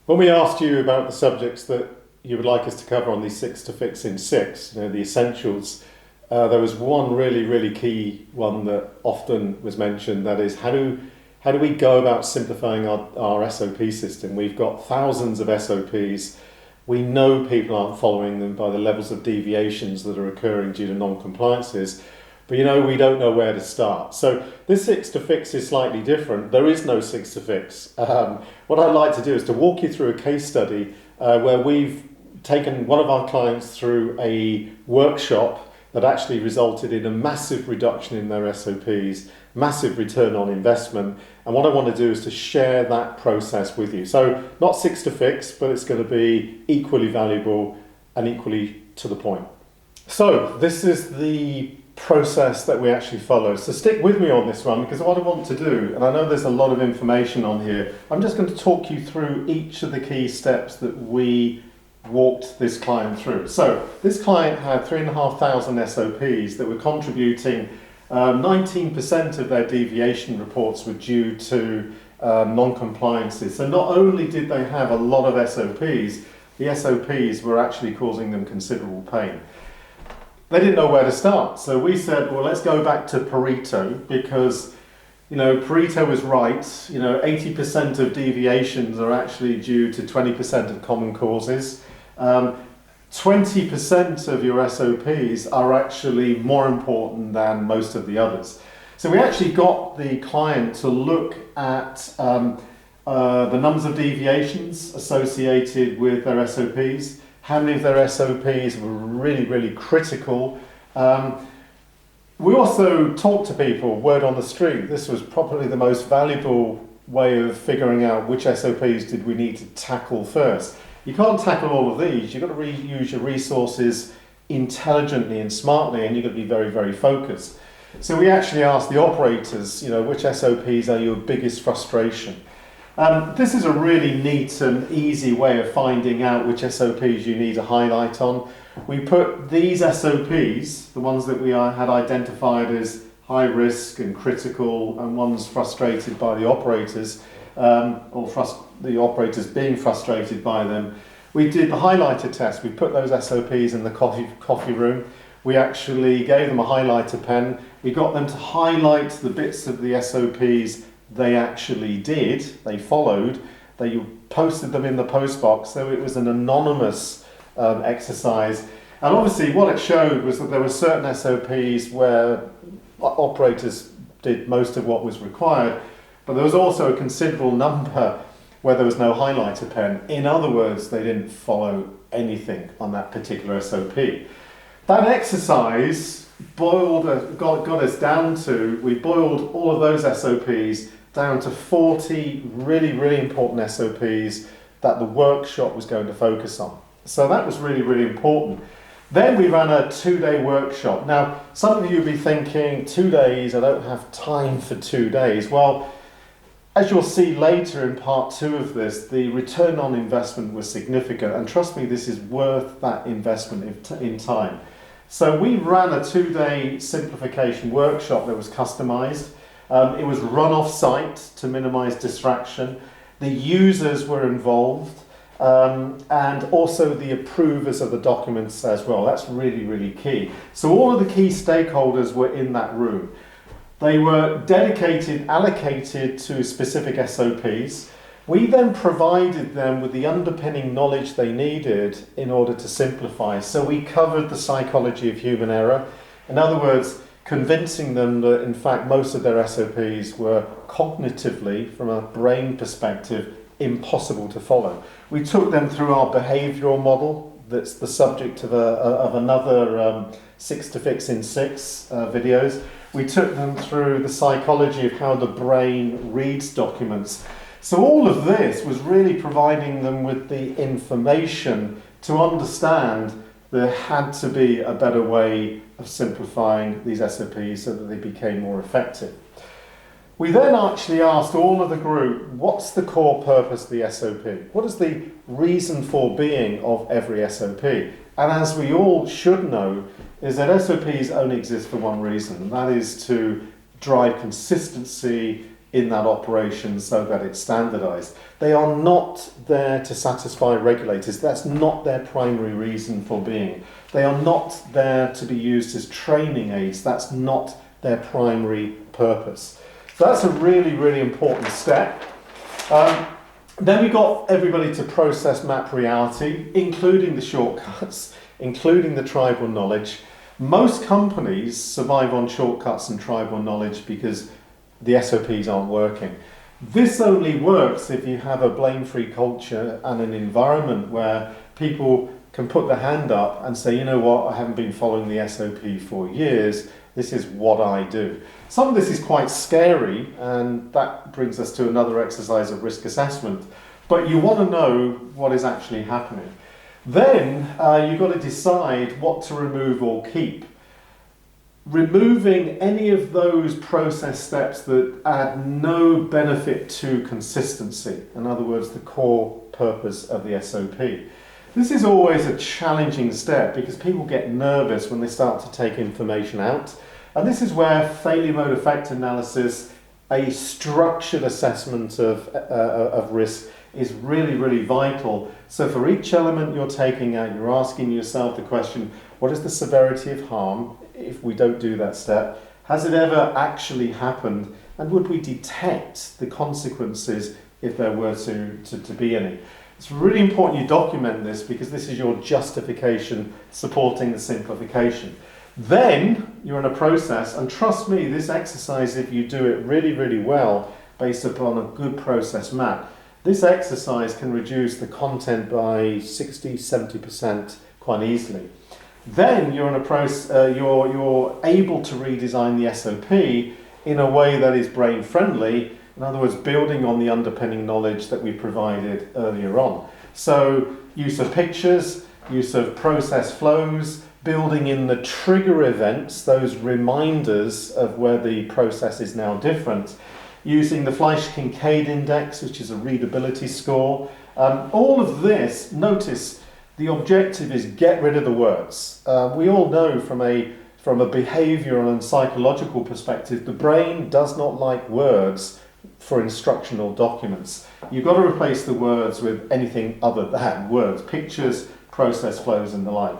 When we asked you about the subjects that you would like us to cover on these 6 to Fix in 6, the essentials, there was one really key one that often was mentioned, that is how do we go about simplifying our SOP system? We've got thousands of SOPs. We know people aren't following them by the levels of deviations that are occurring due to non-compliances, but we don't know where to start. So this 6 to Fix is slightly different. There is no 6 to Fix. What I'd like to do is to walk you through a case study where we've taken one of our clients through a workshop that actually resulted in a massive reduction in their SOPs, massive return on investment. And what I want to do is to share that process with you. So not 6 to Fix, but it's going to be equally valuable and equally to the point. So this is the process that we actually follow. So stick with me on this one, because what I want to do, and I know there's a lot of information on here, I'm just going to talk you through each of the key steps that we walked this client through. So this client had 3,500 SOPs that were contributing 19% of their deviation reports were due to non-compliances. So not only did they have a lot of SOPs, the SOPs were actually causing them considerable pain. They didn't know where to start. So we said, well, let's go back to Pareto, because Pareto was right. 80% of deviations are actually due to 20% of common causes. 20% of your SOPs are actually more important than most of the others. So we actually got the client to look at the numbers of deviations associated with their SOPs, how many of their SOPs were really critical. We also talked to people, word on the street. This was probably the most valuable way of figuring out which SOPs did we need to tackle first. You can't tackle all of these. You've got to use your resources intelligently and smartly, and you've got to be very focused. So we actually asked the operators, which SOPs are your biggest frustration? This is a really neat and easy way of finding out which SOPs you need to highlight on. We put these SOPs, the ones that we had identified as high risk and critical, and ones frustrated by the operators, the operators being frustrated by them. We did the highlighter test. We put those SOPs in the coffee room. We actually gave them a highlighter pen. We got them to highlight the bits of the SOPs they actually did, they followed. They posted them in the post box, so it was an anonymous exercise. And obviously what it showed was that there were certain SOPs where operators did most of what was required, but there was also a considerable number where there was no highlighter pen. In other words, they didn't follow anything on that particular SOP. That exercise got us down to, we boiled all of those SOPs down to 40 really important SOPs that the workshop was going to focus on. So that was really important. Then we ran a 2-day workshop. Now, some of you will be thinking, 2 days, I don't have time for 2 days. Well, as you'll see later in part 2 of this, the return on investment was significant, and trust me, this is worth that investment in time. So we ran a 2-day simplification workshop that was customized. It was run off site to minimize distraction. The users were involved, and also the approvers of the documents as well. That's really key. So all of the key stakeholders were in that room. They were allocated to specific SOPs. We then provided them with the underpinning knowledge they needed in order to simplify. So we covered the psychology of human error. In other words, convincing them that in fact most of their SOPs were cognitively, from a brain perspective, impossible to follow. We took them through our behavioural model that's the subject of another 6 to Fix in 6 videos. We took them through the psychology of how the brain reads documents. So all of this was really providing them with the information to understand there had to be a better way of simplifying these SOPs so that they became more effective. We then actually asked all of the group, what's the core purpose of the SOP? What is the reason for being of every SOP? And as we all should know, is that SOPs only exist for one reason, and that is to drive consistency in that operation so that it's standardized. They are not there to satisfy regulators. That's not their primary reason for being. They are not there to be used as training aids. That's not their primary purpose. So that's a really, really important step. Then we got everybody to process map reality, including the shortcuts, including the tribal knowledge. Most companies survive on shortcuts and tribal knowledge because the SOPs aren't working. This only works if you have a blame-free culture and an environment where people can put their hand up and say, you know what, I haven't been following the SOP for years, this is what I do. Some of this is quite scary, and that brings us to another exercise of risk assessment, but you want to know what is actually happening. Then you've got to decide what to remove or keep. Removing any of those process steps that add no benefit to consistency, in other words, the core purpose of the SOP. This is always a challenging step because people get nervous when they start to take information out. And this is where failure mode effect analysis, a structured assessment of risk, is really, really vital. So for each element you're taking out, you're asking yourself the question, what is the severity of harm if we don't do that step? Has it ever actually happened? And would we detect the consequences if there were to be any? It's really important you document this because this is your justification supporting the simplification. Then you're in a process, and trust me, this exercise, if you do it really, really well, based upon a good process map, this exercise can reduce the content by 60-70% quite easily. Then you're in a you're able to redesign the SOP in a way that is brain friendly. In other words, building on the underpinning knowledge that we provided earlier on. So use of pictures, use of process flows, building in the trigger events, those reminders of where the process is now different, using the Fleisch-Kincaid index, which is a readability score. All of this, notice, the objective is get rid of the words. We all know from a behavioural and psychological perspective, the brain does not like words for instructional documents. You've got to replace the words with anything other than words, pictures, process flows and the like.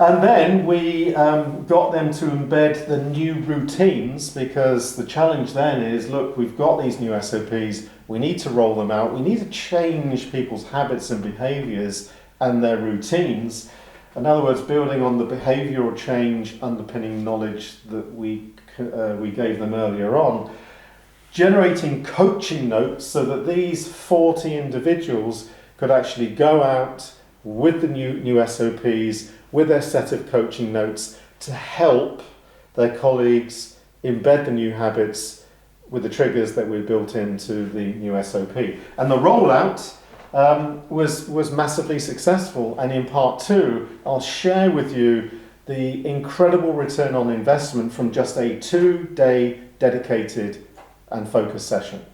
And then we got them to embed the new routines, because the challenge then is, look, we've got these new SOPs, we need to roll them out, we need to change people's habits and behaviours and their routines. In other words, building on the behavioural change underpinning knowledge that we gave them earlier on, generating coaching notes so that these 40 individuals could actually go out with the new SOPs, with their set of coaching notes to help their colleagues embed the new habits with the triggers that we built into the new SOP. And the rollout was massively successful. And in part 2, I'll share with you the incredible return on investment from just a 2-day dedicated and focused session.